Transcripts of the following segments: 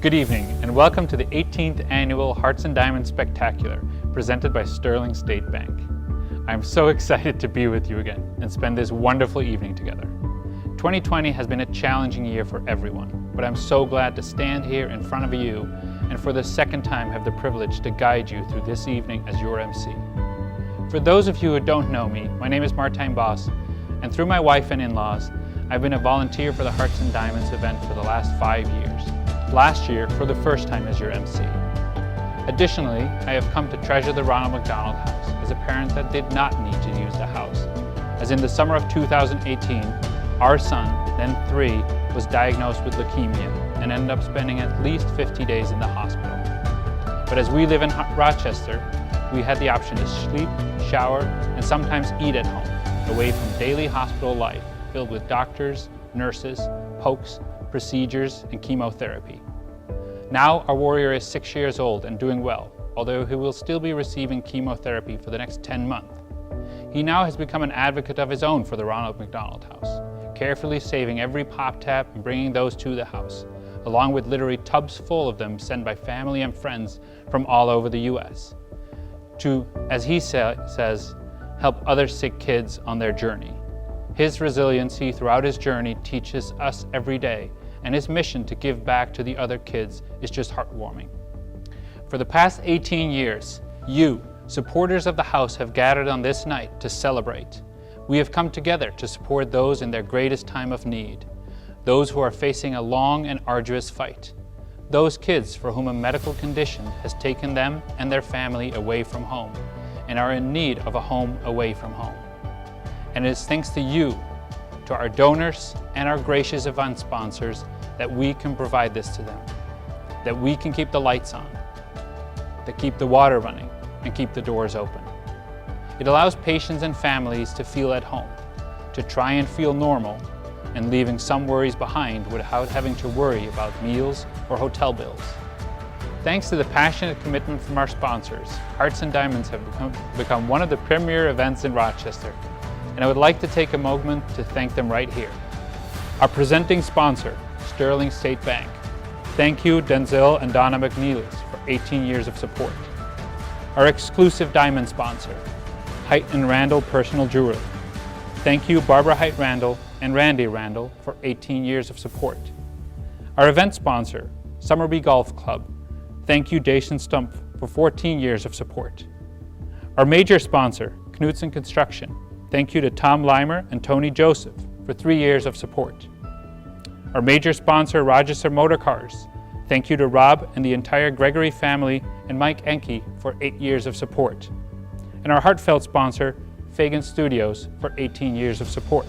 Good evening and welcome to the 18th Annual Hearts and Diamonds Spectacular presented by Sterling State Bank. I'm so excited to be with you again and spend this wonderful evening together. 2020 has been a challenging year for everyone, but I'm so glad to stand here in front of you and for the second time have the privilege to guide you through this evening as your MC. For those of you who don't know me, my name is Martijn Bos, and through my wife and in-laws, I've been a volunteer for the Hearts and Diamonds event for the last 5 years. Last year for the first time as your MC. Additionally, I have come to treasure the Ronald McDonald house as a parent that did not need to use the house, as in the summer of 2018, our son, then 3, was diagnosed with leukemia and ended up spending at least 50 days in the hospital. But as we live in Rochester, we had the option to sleep, shower, and sometimes eat at home, away from daily hospital life filled with doctors, nurses, pokes, procedures, and chemotherapy. Now our warrior is 6 years old and doing well, although he will still be receiving chemotherapy for the next 10 months. He now has become an advocate of his own for the Ronald McDonald house, carefully saving every pop tab and bringing those to the house, along with literally tubs full of them sent by family and friends from all over the US, to, as he says, help other sick kids on their journey. His resiliency throughout his journey teaches us every day, and his mission to give back to the other kids is just heartwarming. For the past 18 years, you, supporters of the house, have gathered on this night to celebrate. We have come together to support those in their greatest time of need, those who are facing a long and arduous fight, those kids for whom a medical condition has taken them and their family away from home and are in need of a home away from home. And it is thanks to you, to our donors and our gracious event sponsors that we can provide this to them, that we can keep the lights on, that keep the water running, and keep the doors open. It allows patients and families to feel at home, to try and feel normal, and leaving some worries behind without having to worry about meals or hotel bills. Thanks to the passionate commitment from our sponsors, Hearts and Diamonds have become one of the premier events in Rochester, and I would like to take a moment to thank them right here. Our presenting sponsor, Sterling State Bank. Thank you, Denzel and Donna McNeilis, for 18 years of support. Our exclusive diamond sponsor, Height and Randall Personal Jewelry. Thank you, Barbara Height Randall and Randy Randall, for 18 years of support. Our event sponsor, Summerby Golf Club. Thank you, Jason Stumpf, for 14 years of support. Our major sponsor, Knudsen Construction. Thank you to Tom Limer and Tony Joseph for 3 years of support. Our major sponsor, Rochester Motor Cars. Thank you to Rob and the entire Gregory family and Mike Enke for 8 years of support. And our heartfelt sponsor, Fagan Studios, for 18 years of support.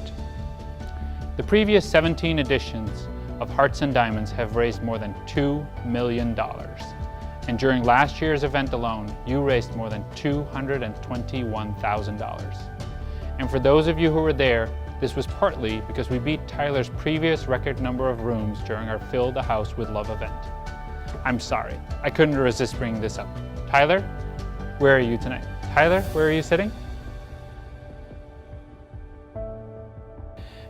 The previous 17 editions of Hearts and Diamonds have raised more than $2 million. And during last year's event alone, you raised more than $221,000. And for those of you who were there, this was partly because we beat Tyler's previous record number of rooms during our Fill the House with Love event. I'm sorry, I couldn't resist bringing this up. Tyler, where are you tonight? Tyler, where are you sitting?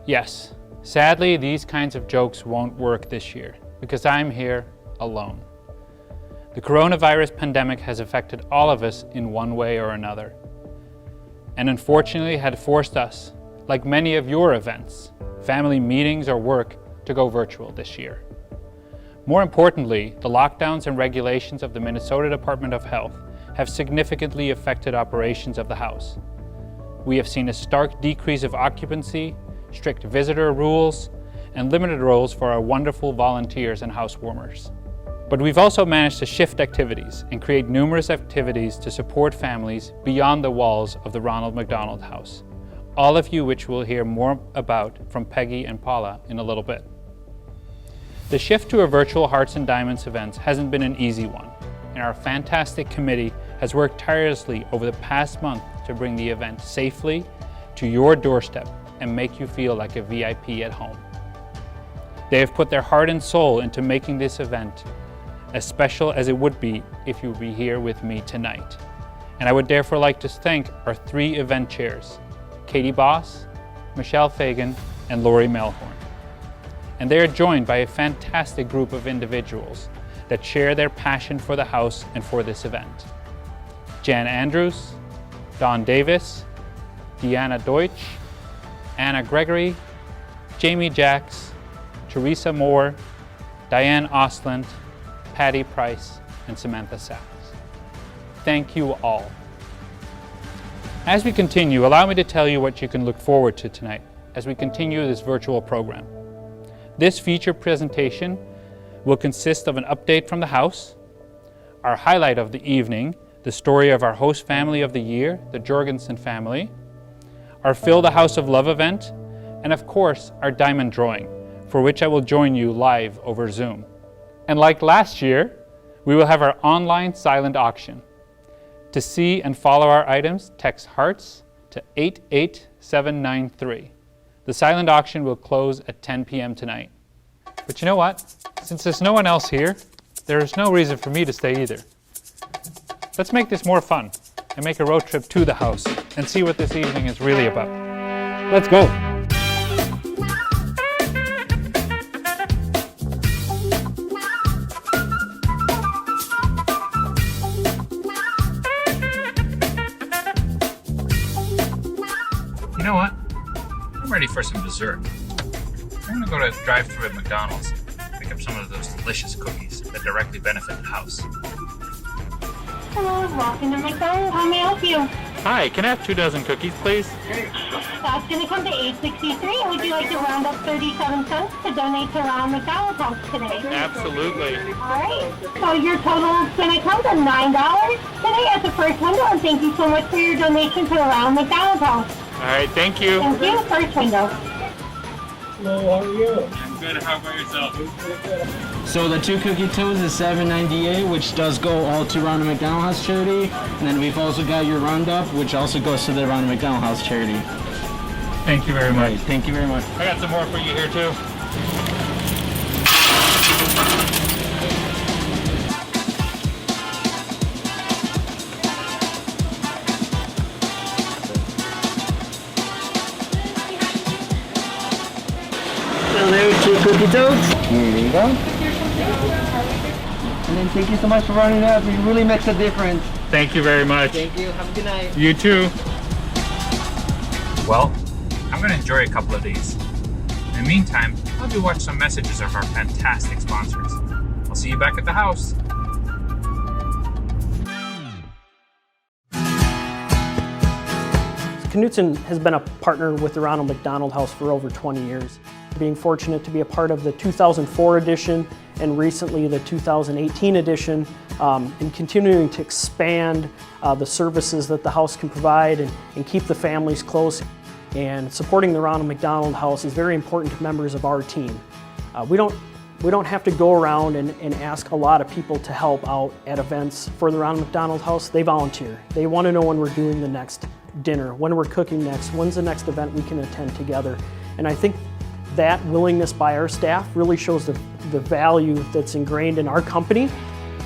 Yes, sadly, these kinds of jokes won't work this year because I'm here alone. The coronavirus pandemic has affected all of us in one way or another, and unfortunately had forced us, like many of your events, family meetings or work, to go virtual this year. More importantly, the lockdowns and regulations of the Minnesota Department of Health have significantly affected operations of the house. We have seen a stark decrease of occupancy, strict visitor rules, and limited roles for our wonderful volunteers and housewarmers. But we've also managed to shift activities and create numerous activities to support families beyond the walls of the Ronald McDonald House, all of you which we'll hear more about from Peggy and Paula in a little bit. The shift to a virtual Hearts and Diamonds events hasn't been an easy one, and our fantastic committee has worked tirelessly over the past month to bring the event safely to your doorstep and make you feel like a VIP at home. They have put their heart and soul into making this event as special as it would be if you would be here with me tonight. And I would therefore like to thank our 3 event chairs, Katie Boss, Michelle Fagan, and Lori Melhorn. And they are joined by a fantastic group of individuals that share their passion for the house and for this event. Jan Andrews, Dawn Davis, Deanna Deutsch, Anna Gregory, Jamie Jacks, Teresa Moore, Diane Ostland, Patty Price, and Samantha Sachs. Thank you all. As we continue, allow me to tell you what you can look forward to tonight as we continue this virtual program. This feature presentation will consist of an update from the house, our highlight of the evening, the story of our host family of the year, the Jorgensen family, our Fill the House of Love event, and of course, our diamond drawing, for which I will join you live over Zoom. And like last year, we will have our online silent auction. To see and follow our items, text HEARTS to 88793. The silent auction will close at 10 p.m. tonight. But you know what? Since there's no one else here, there is no reason for me to stay either. Let's make this more fun and make a road trip to the house and see what this evening is really about. Let's go. You know what? I'm ready for some dessert. I'm gonna go to drive-thru at McDonald's, pick up some of those delicious cookies that directly benefit the house. Hello, welcome to McDonald. How may I help you? Hi, can I have 2 dozen cookies, please? That's going to come to $8.63. Would you like to round up 37 cents to donate to Ronald McDonald's house today? Absolutely. All right. So your total is going to come to $9 today at the first window, and thank you so much for your donation to the Ronald McDonald's house. All right, thank you. Thank you. First window. Hello, how are you? I'm good. How about yourself? So the 2 cookie toes is $7.98, which does go all to Ronald McDonald House charity. And then we've also got your roundup, which also goes to the Ronald McDonald House charity. Thank you very much. Right, thank you very much. I got some more for you here too. So there's 2 cookie toes. Here you go. And then thank you so much for running up. It really makes a difference. Thank you very much. Thank you. Have a good night. You too. Well, I'm going to enjoy a couple of these. In the meantime, I'll be watching some messages of our fantastic sponsors. I'll see you back at the house. Knutson has been a partner with the Ronald McDonald House for over 20 years. Being fortunate to be a part of the 2004 edition and recently the 2018 edition, and continuing to expand the services that the house can provide and keep the families close. And supporting the Ronald McDonald House is very important to members of our team. We don't have to go around and ask a lot of people to help out at events for the Ronald McDonald House. They volunteer. They want to know when we're doing the next dinner, when we're cooking next, when's the next event we can attend together. And I think that willingness by our staff really shows the value that's ingrained in our company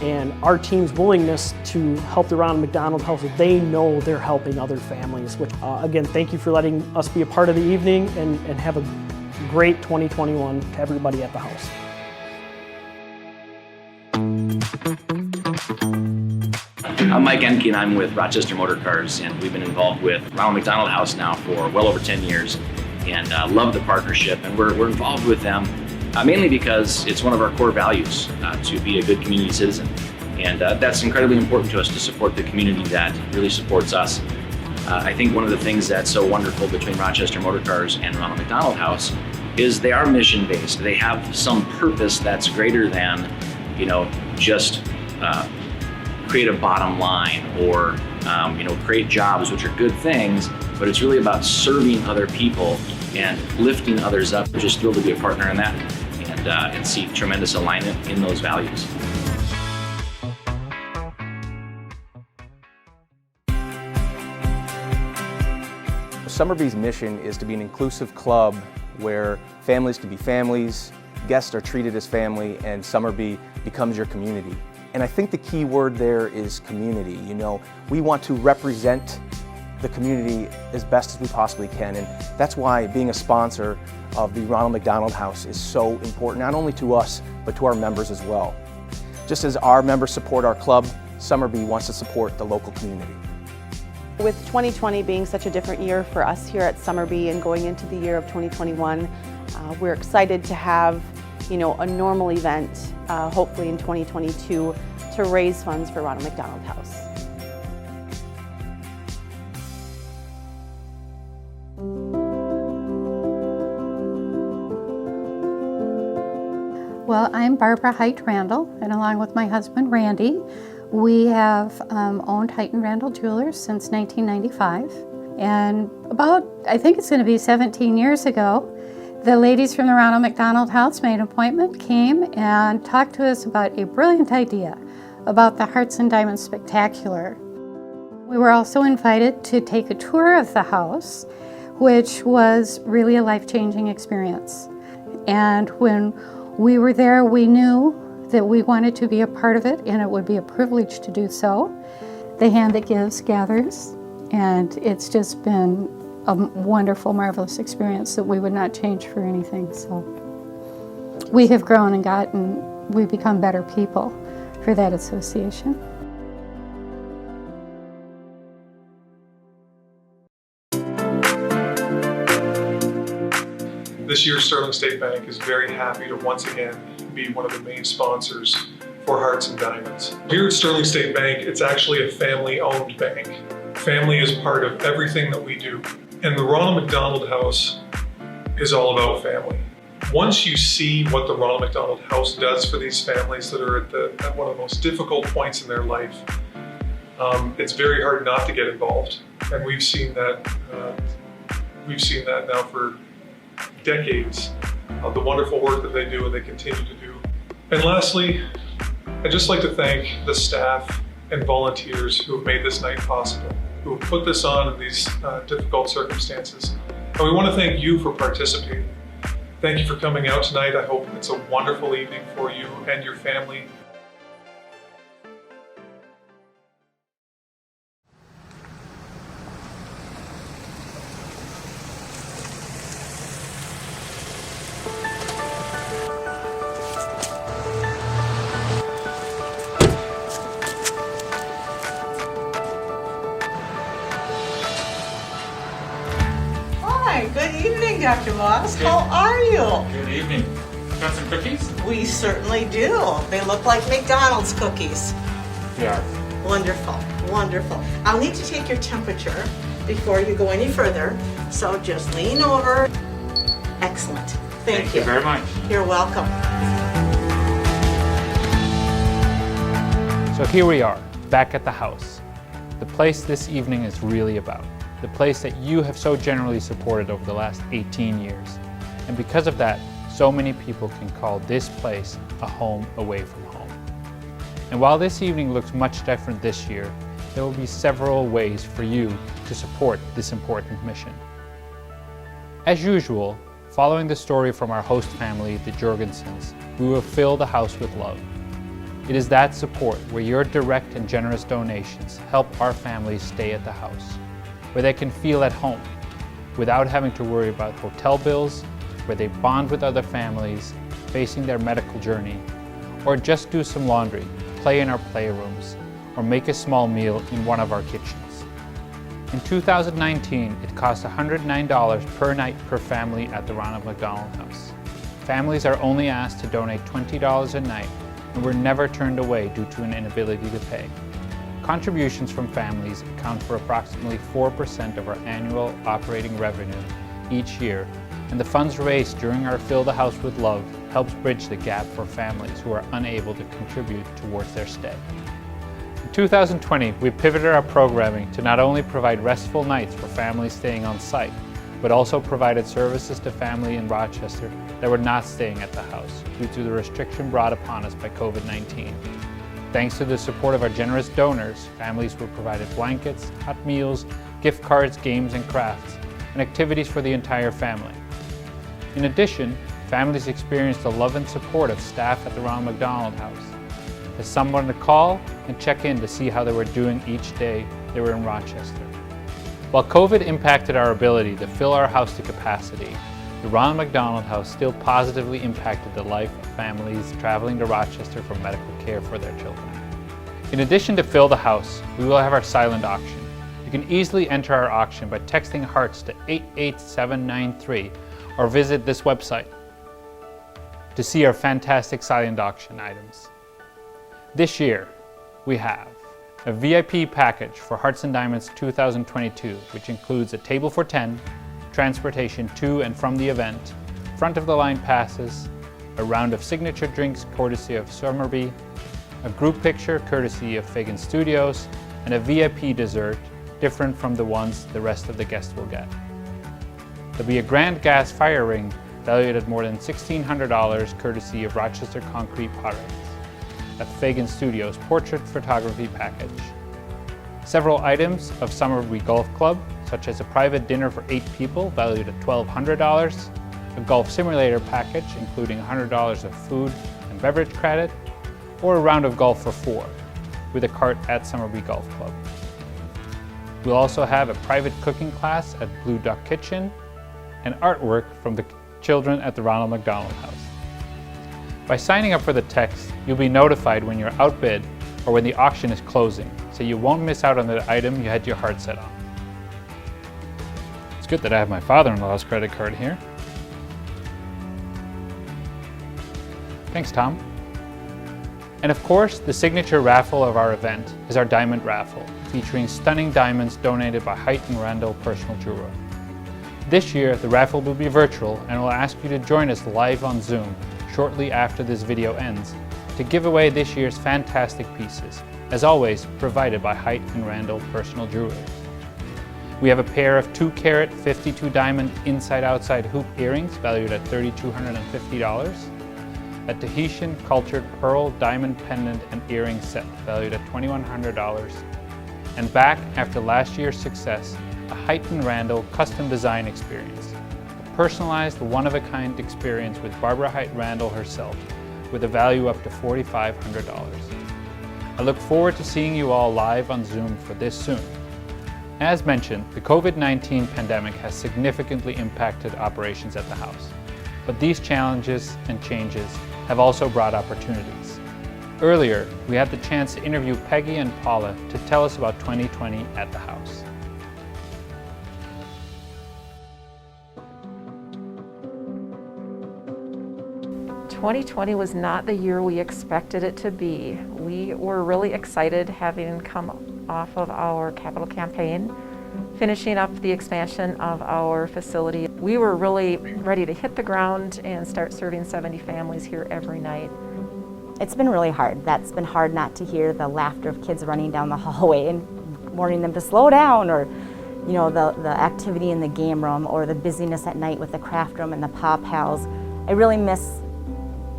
and our team's willingness to help the Ronald McDonald House. They know they're helping other families, which again, thank you for letting us be a part of the evening and have a great 2021 to everybody at the house. I'm Mike Emke and I'm with Rochester Motor Cars, and we've been involved with Ronald McDonald House now for well over 10 years and love the partnership, and we're involved with them mainly because it's one of our core values to be a good community citizen, and that's incredibly important to us to support the community that really supports us. I think one of the things that's so wonderful between Rochester Motor Cars and Ronald McDonald House is they are mission-based. They have some purpose that's greater than, just create a bottom line or create jobs, which are good things, but it's really about serving other people and lifting others up. We're just thrilled to be a partner in that and see tremendous alignment in those values. Summerbee's mission is to be an inclusive club where families can be families, guests are treated as family, and Summerbee becomes your community. And I think the key word there is community. We want to represent the community as best as we possibly can, and that's why being a sponsor of the Ronald McDonald House is so important, not only to us, but to our members as well. Just as our members support our club, Summerbee wants to support the local community. With 2020 being such a different year for us here at Summerbee and going into the year of 2021, we're excited to have, a normal event, hopefully in 2022, to raise funds for Ronald McDonald House. Well, I'm Barbara Height Randall, and along with my husband Randy, we have owned Height & Randall Jewelers since 1995. And I think it's going to be 17 years ago, the ladies from the Ronald McDonald House made an appointment, came and talked to us about a brilliant idea about the Hearts and Diamonds Spectacular. We were also invited to take a tour of the house, which was really a life-changing experience. And when we were there, we knew that we wanted to be a part of it, and it would be a privilege to do so. The hand that gives gathers, and it's just been a wonderful, marvelous experience that we would not change for anything. So we have grown and we've become better people for that association. This year, Sterling State Bank is very happy to once again be one of the main sponsors for Hearts and Diamonds. Here at Sterling State Bank, it's actually a family-owned bank. Family is part of everything that we do. And the Ronald McDonald House is all about family. Once you see what the Ronald McDonald House does for these families that are at one of the most difficult points in their life, it's very hard not to get involved. And we've seen that now for decades of the wonderful work that they do and they continue to do. And lastly, I'd just like to thank the staff and volunteers who have made this night possible, who have put this on in these difficult circumstances. And we want to thank you for participating. Thank you for coming out tonight. I hope it's a wonderful evening for you and your family. Good evening, Dr. Moss. How are you? Good evening. Got some cookies? We certainly do. They look like McDonald's cookies. Yeah. Wonderful, wonderful. I'll need to take your temperature before you go any further, so just lean over. Excellent. Thank you very much. You're welcome. So here we are, back at the house. The place this evening is really about. The place that you have so generally supported over the last 18 years. And because of that, so many people can call this place a home away from home. And while this evening looks much different this year, there will be several ways for you to support this important mission. As usual, following the story from our host family, the Jorgensens, we will fill the house with love. It is that support where your direct and generous donations help our families stay at the house, where they can feel at home without having to worry about hotel bills, where they bond with other families facing their medical journey, or just do some laundry, play in our playrooms, or make a small meal in one of our kitchens. In 2019, it cost $109 per night per family at the Ronald McDonald House. Families are only asked to donate $20 a night and were never turned away due to an inability to pay. Contributions from families account for approximately 4% of our annual operating revenue each year, and the funds raised during our Fill the House with Love helps bridge the gap for families who are unable to contribute towards their stay. In 2020, we pivoted our programming to not only provide restful nights for families staying on site, but also provided services to family in Rochester that were not staying at the house due to the restriction brought upon us by COVID-19. Thanks to the support of our generous donors, families were provided blankets, hot meals, gift cards, games and crafts, and activities for the entire family. In addition, families experienced the love and support of staff at the Ronald McDonald House, as someone to call and check in to see how they were doing each day they were in Rochester. While COVID impacted our ability to fill our house to capacity, the Ronald McDonald House still positively impacted the life of families traveling to Rochester for medical care for their children. In addition to Fill the House, we will have our silent auction. You can easily enter our auction by texting HEARTS to 88793 or visit this website to see our fantastic silent auction items. This year, we have a VIP package for Hearts and Diamonds 2022, which includes a table for 10, transportation to and from the event, front of the line passes, a round of signature drinks courtesy of Summerbee, a group picture courtesy of Fagan Studios, and a VIP dessert different from the ones the rest of the guests will get. There'll be a grand gas fire ring valued at more than $1,600 courtesy of Rochester Concrete Potteries, a Fagan Studios portrait photography package. Several items of Summerbee Golf Club, such as a private dinner for 8 people valued at $1,200, a golf simulator package including $100 of food and beverage credit, or a round of golf for 4 with a cart at Summerbee Golf Club. We'll also have a private cooking class at Blue Duck Kitchen and artwork from the children at the Ronald McDonald House. By signing up for the text, you'll be notified when you're outbid or when the auction is closing, so you won't miss out on the item you had your heart set on. It's good that I have my father-in-law's credit card here. Thanks, Tom. And of course, the signature raffle of our event is our Diamond Raffle, featuring stunning diamonds donated by Height and Randall Personal Jewelry. This year, the raffle will be virtual and we'll ask you to join us live on Zoom shortly after this video ends to give away this year's fantastic pieces, as always provided by Height and Randall Personal Jewelry. We have a pair of 2-carat 52 diamond inside-outside hoop earrings valued at $3,250, a Tahitian cultured pearl diamond pendant and earring set valued at $2,100, and back after last year's success, a Height and Randall custom design experience, a personalized one-of-a-kind experience with Barbara Height Randall herself, with a value up to $4,500. I look forward to seeing you all live on Zoom for this soon. As mentioned, the COVID-19 pandemic has significantly impacted operations at the house, but these challenges and changes have also brought opportunities. Earlier, we had the chance to interview Peggy and Paula to tell us about 2020 at the house. "2020 was not the year we expected it to be. We were really excited having come off of our capital campaign, finishing up the expansion of our facility. We were really ready to hit the ground and start serving 70 families here every night. It's been really hard. That's been hard not to hear the laughter of kids running down the hallway and warning them to slow down, or you know, the activity in the game room, or the busyness at night with the craft room and the paw pals. I really miss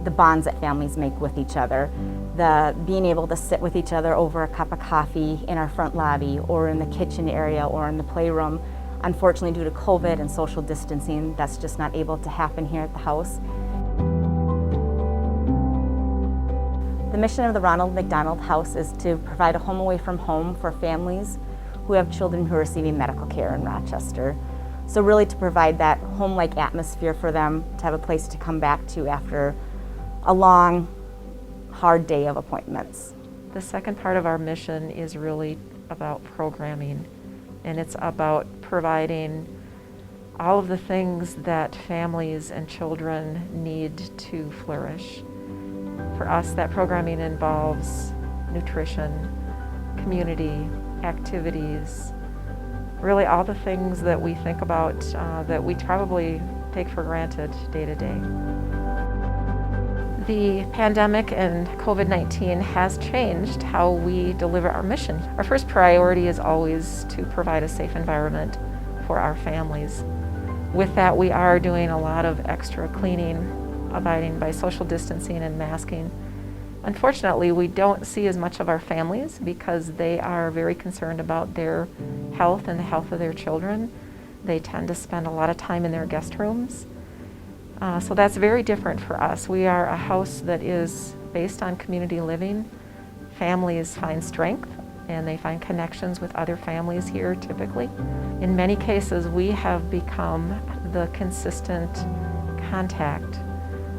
the bonds that families make with each other. The being able to sit with each other over a cup of coffee in our front lobby or in the kitchen area or in the playroom. Unfortunately, due to COVID and social distancing, that's just not able to happen here at the house. The mission of the Ronald McDonald House is to provide a home away from home for families who have children who are receiving medical care in Rochester. So really to provide that home-like atmosphere for them, to have a place to come back to after a long, hard day of appointments. The second part of our mission is really about programming, and it's about providing all of the things that families and children need to flourish. For us, that programming involves nutrition, community, activities, really all the things that we think about that we probably take for granted day to day. The pandemic and COVID-19 has changed how we deliver our mission. Our first priority is always to provide a safe environment for our families. With that, we are doing a lot of extra cleaning, abiding by social distancing and masking. Unfortunately, we don't see as much of our families because they are very concerned about their health and the health of their children. They tend to spend a lot of time in their guest rooms. So that's very different for us. We are a house that is based on community living. Families find strength and they find connections with other families here typically. In many cases, we have become the consistent contact.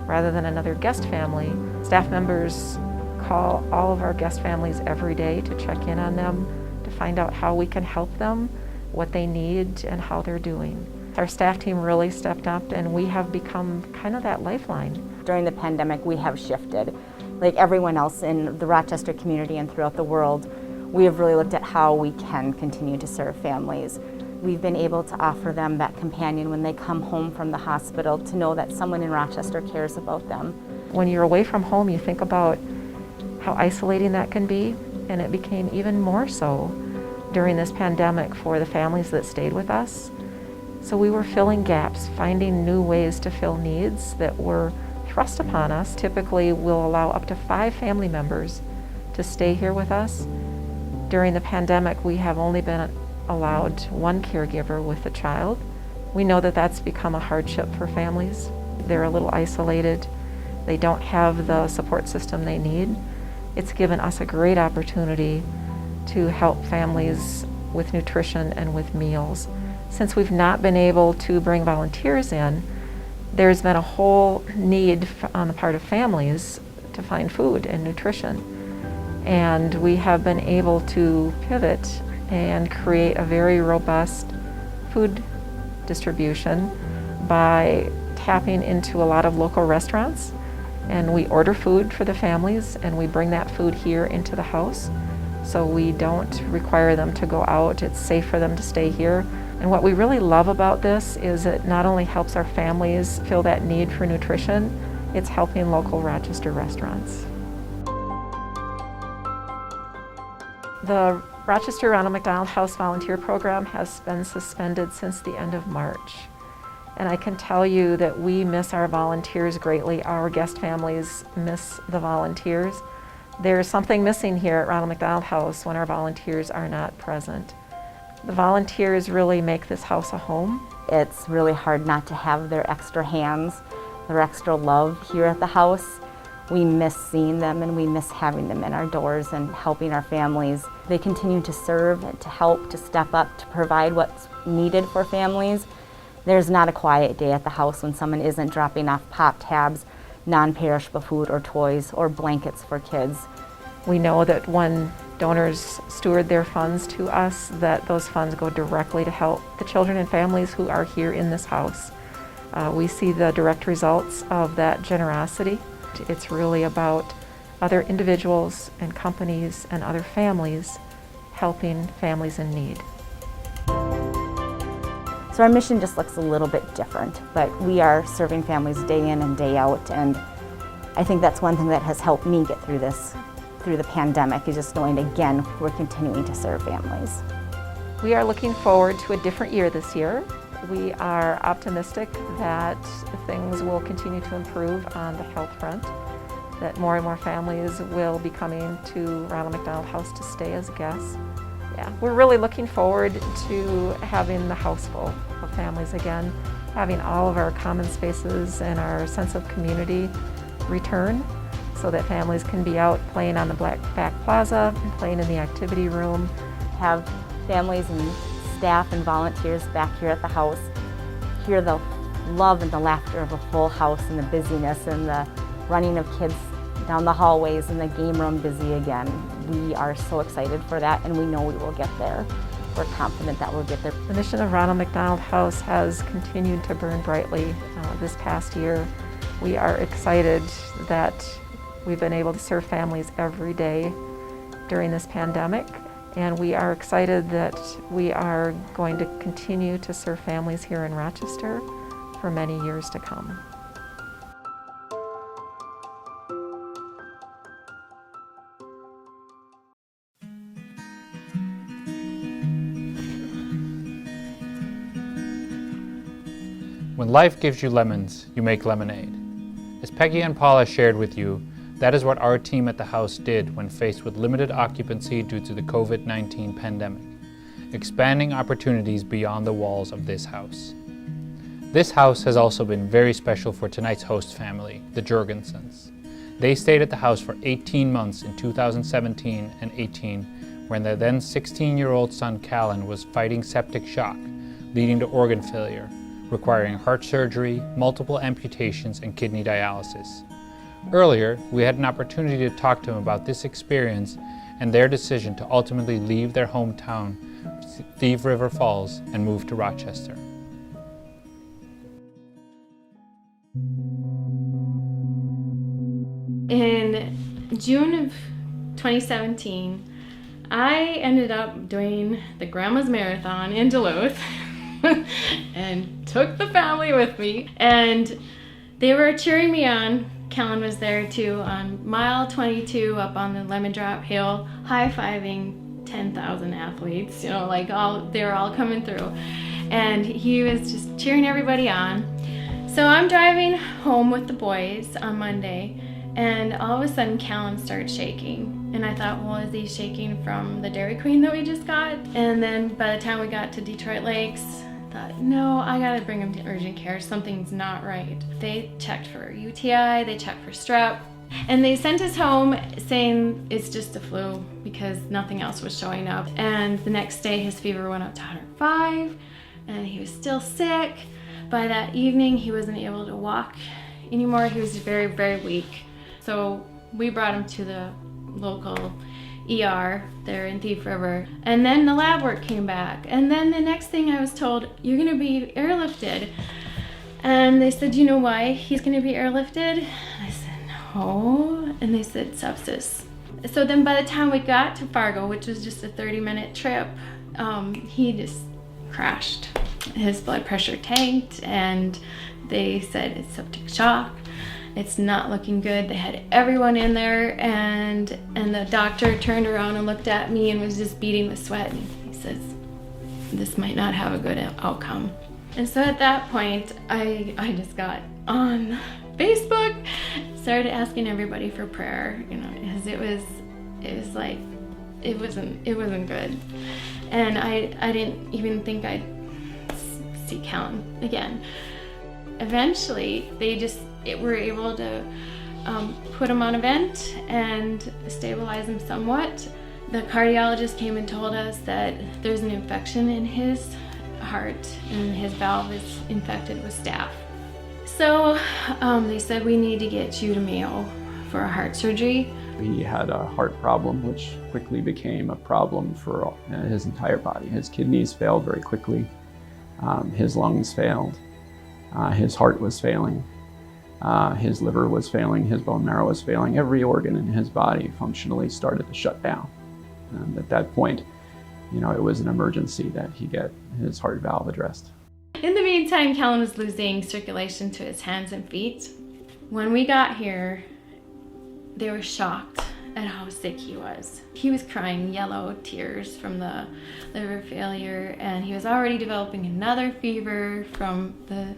Rather than another guest family, staff members call all of our guest families every day to check in on them, to find out how we can help them, what they need, and how they're doing. Our staff team really stepped up, and we have become kind of that lifeline. During the pandemic, we have shifted. Like everyone else in the Rochester community and throughout the world, we have really looked at how we can continue to serve families. We've been able to offer them that companion when they come home from the hospital, to know that someone in Rochester cares about them. When you're away from home, you think about how isolating that can be, and it became even more so during this pandemic for the families that stayed with us. So we were filling gaps, finding new ways to fill needs that were thrust upon us. Typically, we'll allow up to 5 family members to stay here with us. During the pandemic, we have only been allowed 1 caregiver with a child. We know that that's become a hardship for families. They're a little isolated. They don't have the support system they need. It's given us a great opportunity to help families with nutrition and with meals. Since we've not been able to bring volunteers in, there's been a whole need on the part of families to find food and nutrition. And we have been able to pivot and create a very robust food distribution by tapping into a lot of local restaurants. And we order food for the families, and we bring that food here into the house. So we don't require them to go out. It's safe for them to stay here. And what we really love about this is it not only helps our families fill that need for nutrition, it's helping local Rochester restaurants. The Rochester Ronald McDonald House Volunteer Program has been suspended since the end of March. And I can tell you that we miss our volunteers greatly. Our guest families miss the volunteers. There's something missing here at Ronald McDonald House when our volunteers are not present. The volunteers really make this house a home. It's really hard not to have their extra hands, their extra love here at the house. We miss seeing them, and we miss having them in our doors and helping our families. They continue to serve and to help, to step up, to provide what's needed for families. There's not a quiet day at the house when someone isn't dropping off pop tabs, non-perishable food or toys or blankets for kids. We know that when donors steward their funds to us, that those funds go directly to help the children and families who are here in this house. We see the direct results of that generosity. It's really about other individuals and companies and other families helping families in need. So our mission just looks a little bit different, but we are serving families day in and day out, and I think that's one thing that has helped me get through this, through the pandemic, is just knowing again we're continuing to serve families. We are looking forward to a different year this year. We are optimistic that things will continue to improve on the health front, that more and more families will be coming to Ronald McDonald House to stay as guests. Yeah, we're really looking forward to having the house full of families again, having all of our common spaces and our sense of community return so that families can be out playing on the back plaza, playing in the activity room. Have families and staff and volunteers back here at the house, hear the love and the laughter of a full house and the busyness and the running of kids down the hallways and the game room busy again. We are so excited for that, and we know we will get there. We're confident that we'll get there. The mission of Ronald McDonald House has continued to burn brightly this past year. We are excited that we've been able to serve families every day during this pandemic, and we are excited that we are going to continue to serve families here in Rochester for many years to come. When life gives you lemons, you make lemonade. As Peggy and Paula shared with you, that is what our team at the house did when faced with limited occupancy due to the COVID-19 pandemic, expanding opportunities beyond the walls of this house. This house has also been very special for tonight's host family, the Jorgensens. They stayed at the house for 18 months in 2017 and 18 when their then 16-year-old son Callan was fighting septic shock, leading to organ failure, requiring heart surgery, multiple amputations, and kidney dialysis. Earlier, we had an opportunity to talk to them about this experience and their decision to ultimately leave their hometown, Thief River Falls, and move to Rochester. In June of 2017, I ended up doing the Grandma's Marathon in Duluth and took the family with me, and they were cheering me on. Kellen was there too on mile 22 up on the Lemon Drop Hill, high-fiving 10,000 athletes, you know, like they were all coming through, and he was just cheering everybody on. So I'm driving home with the boys on Monday, and all of a sudden Callum started shaking. And I thought, well, is he shaking from the Dairy Queen that we just got? And then by the time we got to Detroit Lakes, I thought, no, I gotta bring him to urgent care. Something's not right. They checked for UTI, they checked for strep, and they sent us home saying it's just a flu because nothing else was showing up. And the next day his fever went up to 105, and he was still sick. By that evening, he wasn't able to walk anymore. He was very, very weak. So we brought him to the local ER there in Thief River. And then the lab work came back. And then the next thing I was told, you're gonna be airlifted. And they said, you know why he's gonna be airlifted? I said, no. And they said, sepsis. So then by the time we got to Fargo, which was just a 30-minute trip, he just crashed. His blood pressure tanked, and they said it's septic shock. It's not looking good. They had everyone in there, and the doctor turned around and looked at me and was just beating with sweat. And he says, this might not have a good outcome. And so at that point, I just got on Facebook, started asking everybody for prayer, you know, because it was like, it wasn't good. And I didn't even think I'd see Callum again. Eventually, they just were able to put him on a vent and stabilize him somewhat. The cardiologist came and told us that there's an infection in his heart and his valve is infected with staph. So they said, we need to get you to Mayo for a heart surgery. He had a heart problem, which quickly became a problem for his entire body. His kidneys failed very quickly. His lungs failed. His heart was failing. His liver was failing. His bone marrow was failing. Every organ in his body functionally started to shut down. And at that point, you know, it was an emergency that he get his heart valve addressed. In the meantime, Callum was losing circulation to his hands and feet. When we got here, they were shocked at how sick he was. He was crying yellow tears from the liver failure, and he was already developing another fever from the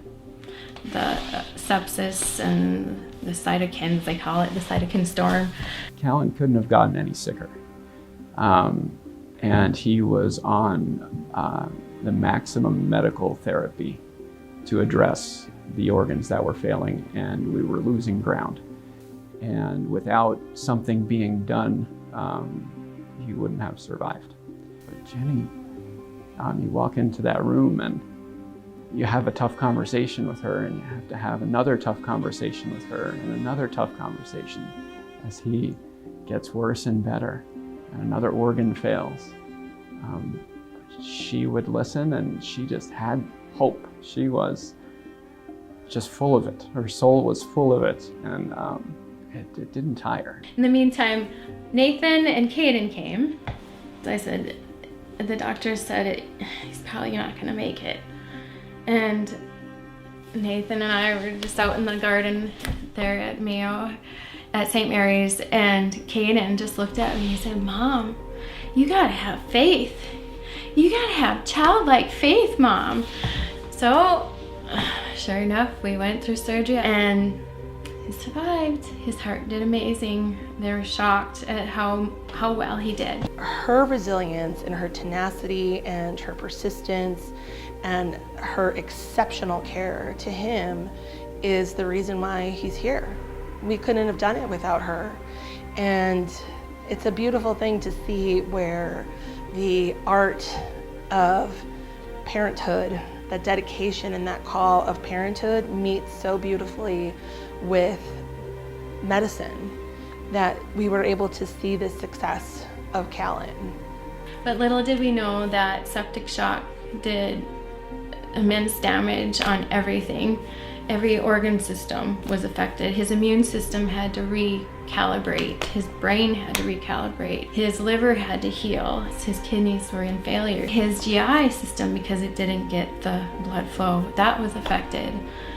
sepsis and the cytokines, they call it, the cytokine storm. Callan couldn't have gotten any sicker. And he was on the maximum medical therapy to address the organs that were failing, and we were losing ground. And without something being done, he wouldn't have survived. But Jenny, you walk into that room and you have a tough conversation with her, and you have to have another tough conversation with her, and another tough conversation as he gets worse and better, and another organ fails. She would listen, and she just had hope. She was just full of it. Her soul was full of it, and it didn't tire. In the meantime, Nathan and Caden came. I said, the doctor said he's probably not gonna make it. And Nathan and I were just out in the garden there at Mayo, at St. Mary's, and Caden just looked at me and said, Mom, you gotta have faith. You gotta have childlike faith, Mom. So, sure enough, we went through surgery and he survived. His heart did amazing. They were shocked at how well he did. Her resilience and her tenacity and her persistence and her exceptional care to him is the reason why he's here. We couldn't have done it without her. And it's a beautiful thing to see where the art of parenthood that dedication and that call of parenthood meets so beautifully with medicine that we were able to see the success of Callan. But little did we know that septic shock did immense damage on everything. Every organ system was affected. His immune system had to recalibrate. His brain had to recalibrate. His liver had to heal. His kidneys were in failure. His GI system, because it didn't get the blood flow, that was affected.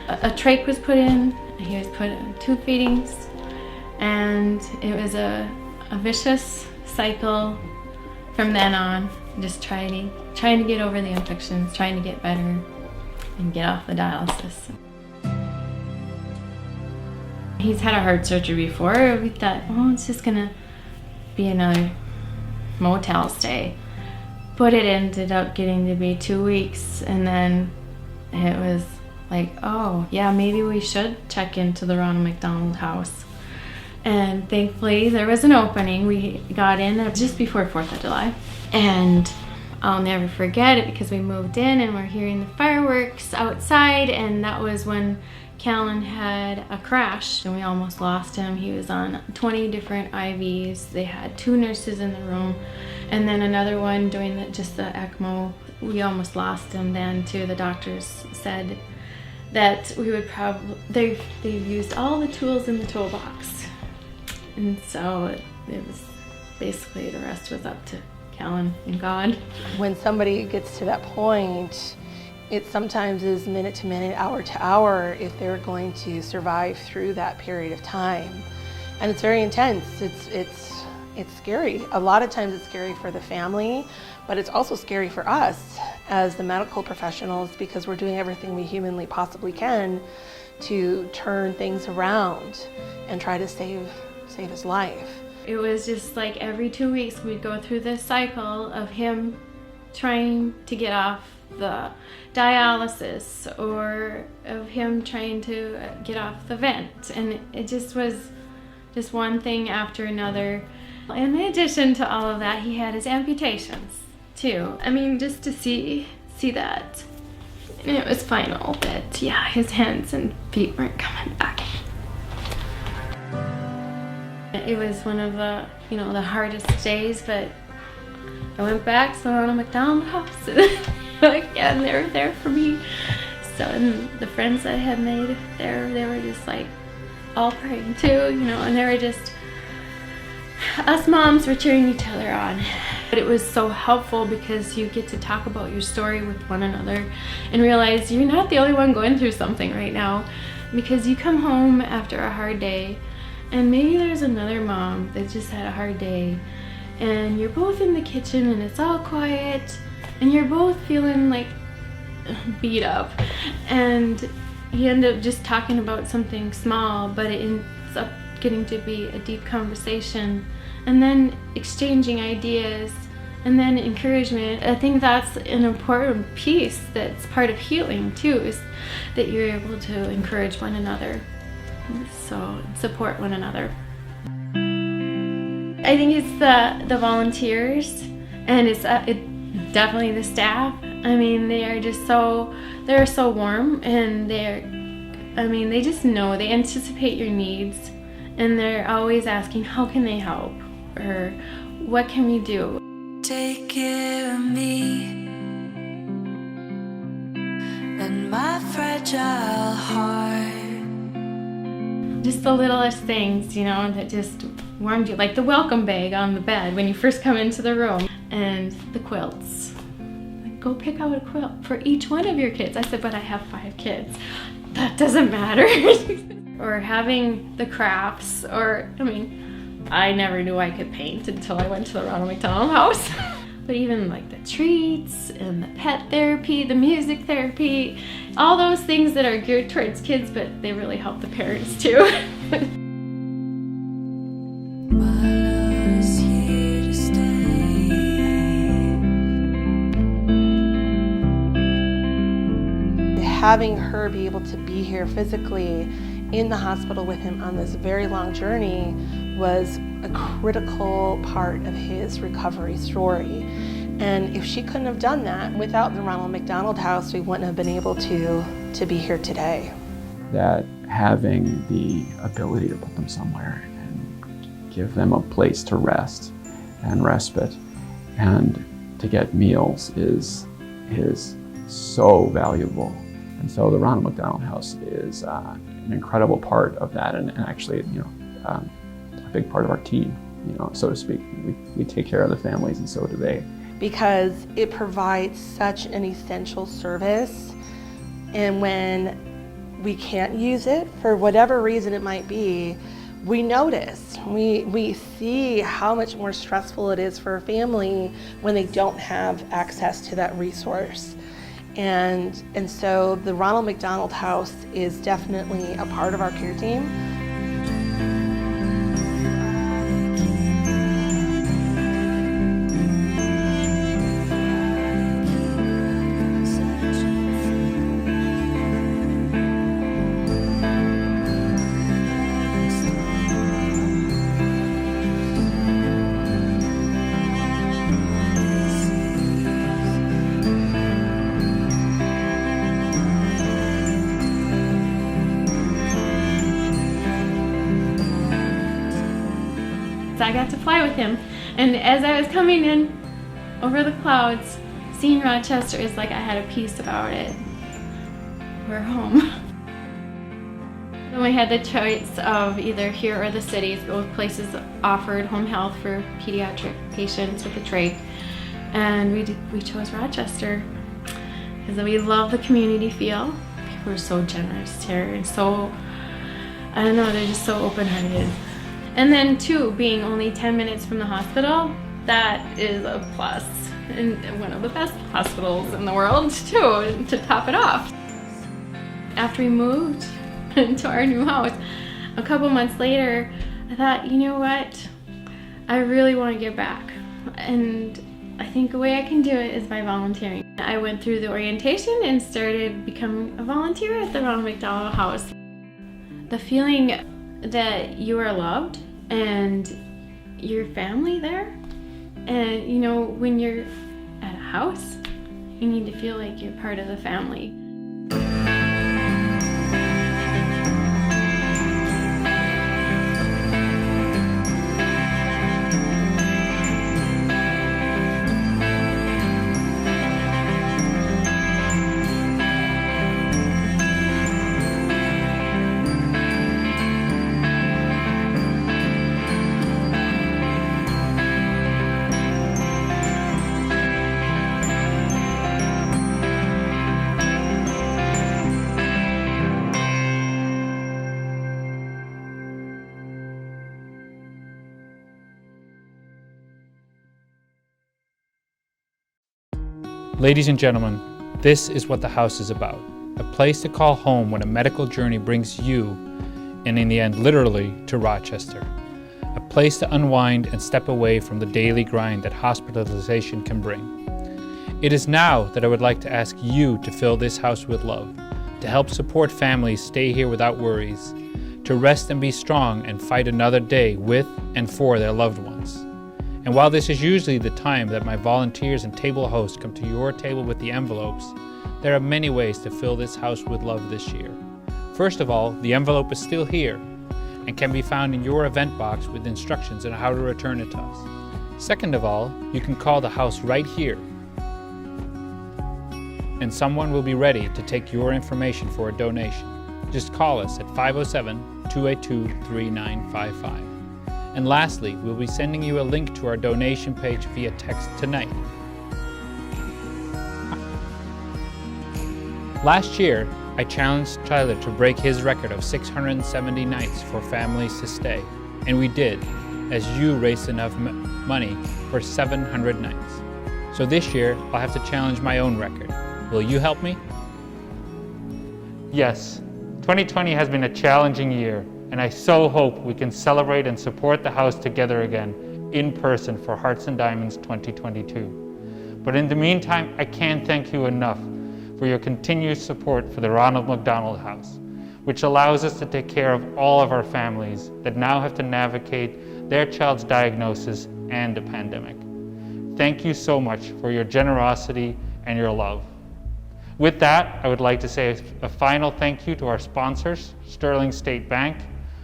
A trach was put in. He was put in tube feedings. And it was a vicious cycle from then on, just trying to get over the infections, trying to get better and get off the dialysis. He's had a heart surgery before. We thought, oh, it's just gonna be another motel stay. But it ended up getting to be 2 weeks, and then it was like, oh, yeah, maybe we should check into the Ronald McDonald house. And thankfully, there was an opening. We got in just before 4th of July. And I'll never forget it because we moved in and we're hearing the fireworks outside, and that was when Callan had a crash and we almost lost him. He was on 20 different IVs. They had 2 nurses in the room, and then another one doing just the ECMO. We almost lost him then too. The doctors said that we would probably, they've used all the tools in the toolbox. And so it was basically, the rest was up to Callan and God. When somebody gets to that point, it sometimes is minute to minute, hour to hour, if they're going to survive through that period of time. And it's very intense. It's scary. A lot of times it's scary for the family, but it's also scary for us as the medical professionals, because we're doing everything we humanly possibly can to turn things around and try to save his life. It was just like every 2 weeks we'd go through this cycle of him trying to get off the dialysis, or of him trying to get off the vent, and it just was just one thing after another. In addition to all of that, he had his amputations too. I mean, just to see that, and it was final that, yeah, his hands and feet weren't coming back. It was one of the, the hardest days, but I went back to the Ronald McDonald house, and they were there for me. So, and the friends I had made there, they were just like all praying too, and they were just, us moms were cheering each other on. But it was so helpful because you get to talk about your story with one another and realize you're not the only one going through something right now, because you come home after a hard day and maybe there's another mom that just had a hard day, and you're both in the kitchen and it's all quiet and you're both feeling like beat up, and you end up just talking about something small, but it ends up getting to be a deep conversation, and then exchanging ideas, and then encouragement. I think that's an important piece that's part of healing too, is that you're able to encourage one another, so support one another. I think it's the volunteers, and it's definitely the staff. I mean, they're so warm, and they just know, they anticipate your needs, and they're always asking, how can they help, or what can we do? Take care of me and my fragile heart. Just the littlest things, that just warmed you, like the welcome bag on the bed when you first come into the room, and the quilts. Like, go pick out a quilt for each one of your kids. I said, but I have 5 kids. That doesn't matter. Or having the crafts, or, I never knew I could paint until I went to the Ronald McDonald house. But even like the treats and the pet therapy, the music therapy, all those things that are geared towards kids, but they really help the parents too. Having her be able to be here physically in the hospital with him on this very long journey was a critical part of his recovery story. And if she couldn't have done that, without the Ronald McDonald House, we wouldn't have been able to be here today. That having the ability to put them somewhere and give them a place to rest and respite and to get meals is so valuable. And so the Ronald McDonald House is an incredible part of that, and actually, a big part of our team, so to speak. We take care of the families, and so do they. Because it provides such an essential service, and when we can't use it, for whatever reason it might be, we notice, we see how much more stressful it is for a family when they don't have access to that resource. And so the Ronald McDonald House is definitely a part of our care team. I got to fly with him, and as I was coming in over the clouds, seeing Rochester is like I had a peace about it. We're home. Then we had the choice of either here or the cities. Both places offered home health for pediatric patients with a trach, and we chose Rochester because we love the community feel. People are so generous here, and so, I don't know, they're just so open-hearted. And then too, being only 10 minutes from the hospital, that is a plus. And one of the best hospitals in the world too, to top it off. After we moved into our new house, a couple months later, I thought, you know what? I really want to give back. And I think the way I can do it is by volunteering. I went through the orientation and started becoming a volunteer at the Ronald McDonald House. The feeling that you are loved and your family there, and when you're at a house, you need to feel like you're part of the family. Ladies and gentlemen, this is what the house is about. A place to call home when a medical journey brings you, and in the end literally, to Rochester. A place to unwind and step away from the daily grind that hospitalization can bring. It is now that I would like to ask you to fill this house with love, to help support families stay here without worries, to rest and be strong and fight another day with and for their loved ones. And while this is usually the time that my volunteers and table hosts come to your table with the envelopes, there are many ways to fill this house with love this year. First of all, the envelope is still here and can be found in your event box with instructions on how to return it to us. Second of all, you can call the house right here, and someone will be ready to take your information for a donation. Just call us at 507-282-3955. And lastly, we'll be sending you a link to our donation page via text tonight. Last year, I challenged Tyler to break his record of 670 nights for families to stay, and we did, as you raised enough money for 700 nights. So this year, I'll have to challenge my own record. Will you help me? Yes, 2020 has been a challenging year, and I so hope we can celebrate and support the house together again in person for Hearts and Diamonds 2022. But in the meantime, I can't thank you enough for your continued support for the Ronald McDonald House, which allows us to take care of all of our families that now have to navigate their child's diagnosis and a pandemic. Thank you so much for your generosity and your love. With that, I would like to say a final thank you to our sponsors, Sterling State Bank,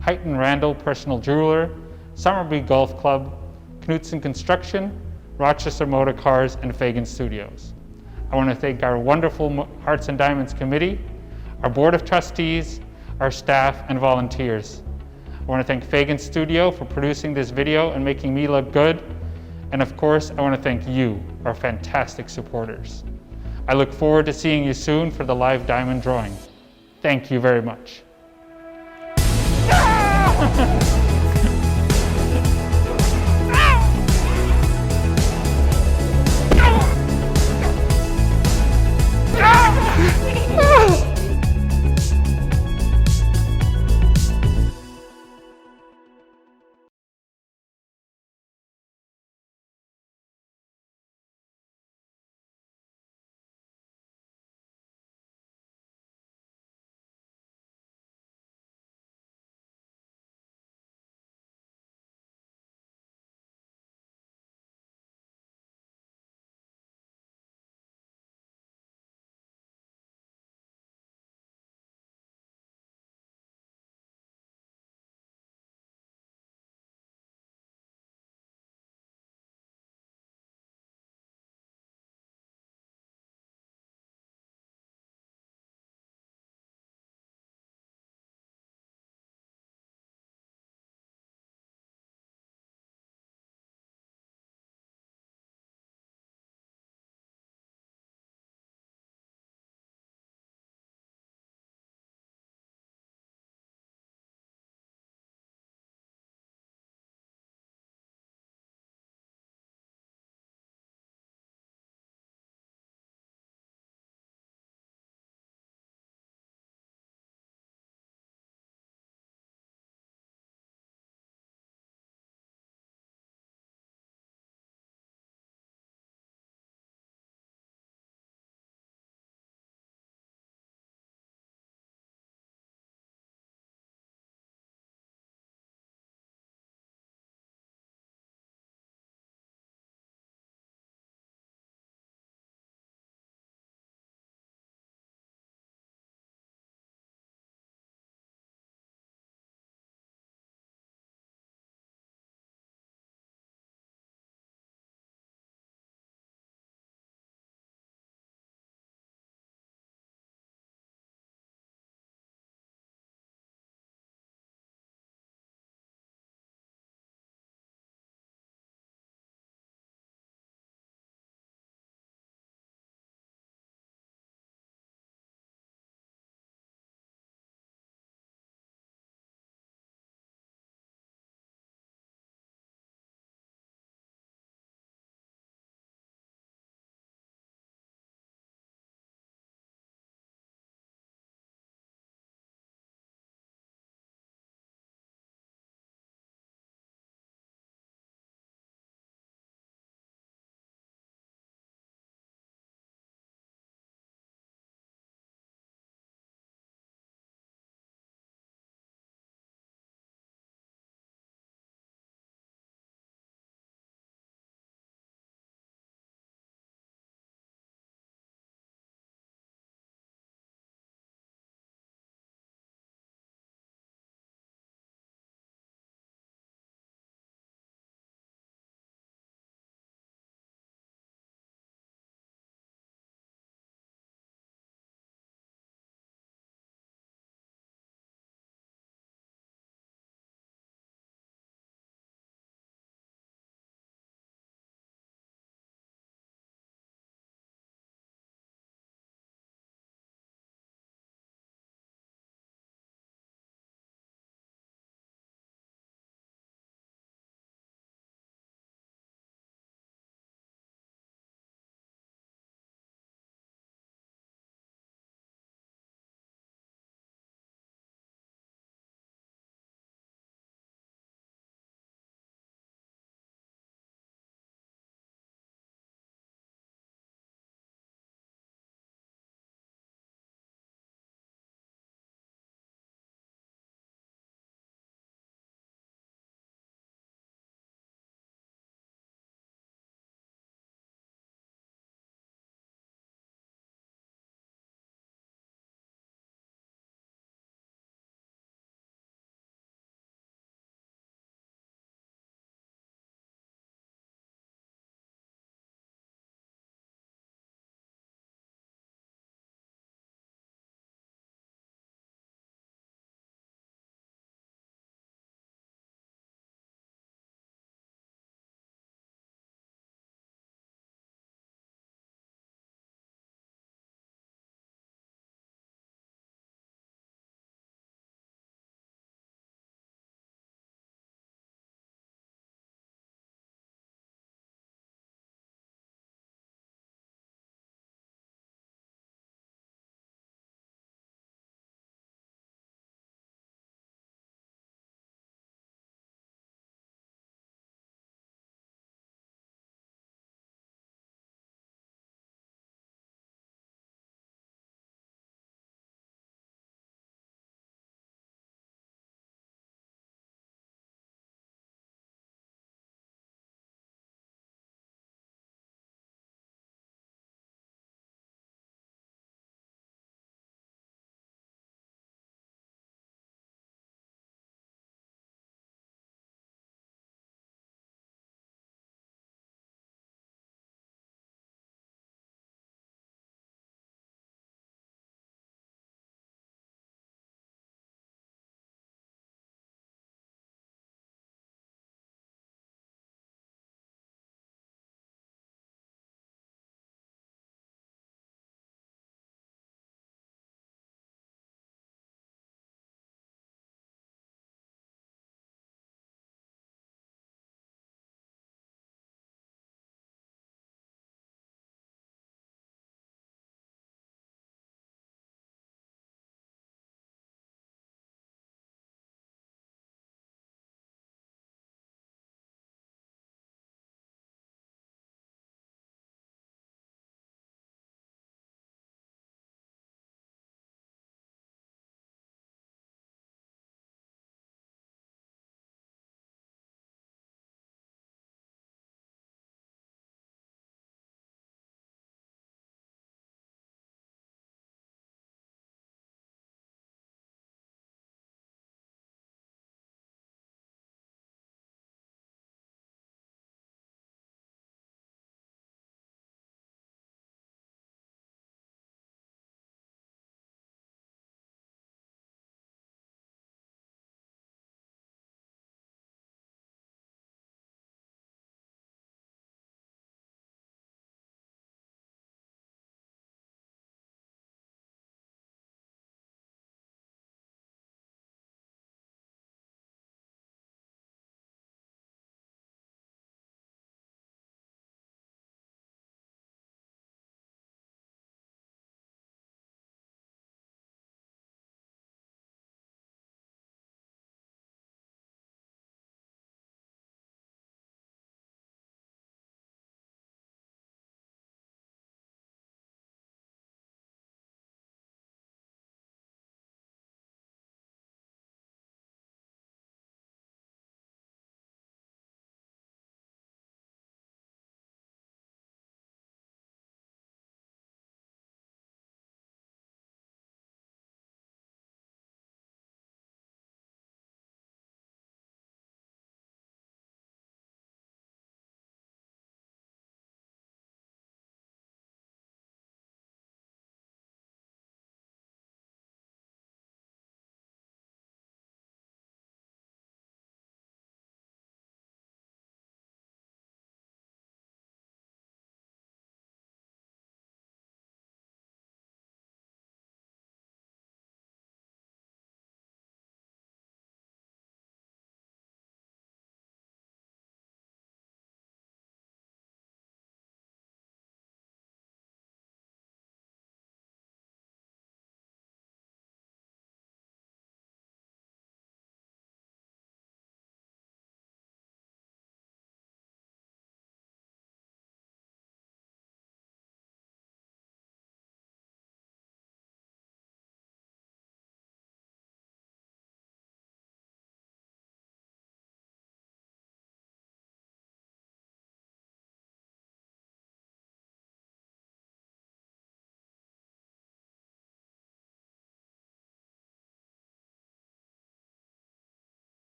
Height & Randall Personal Jeweler, Summerby Golf Club, Knutson Construction, Rochester Motor Cars, and Fagan Studios. I want to thank our wonderful Hearts and Diamonds Committee, our Board of Trustees, our staff, and volunteers. I want to thank Fagan Studio for producing this video and making me look good. And of course, I want to thank you, our fantastic supporters. I look forward to seeing you soon for the live diamond drawing. Thank you very much.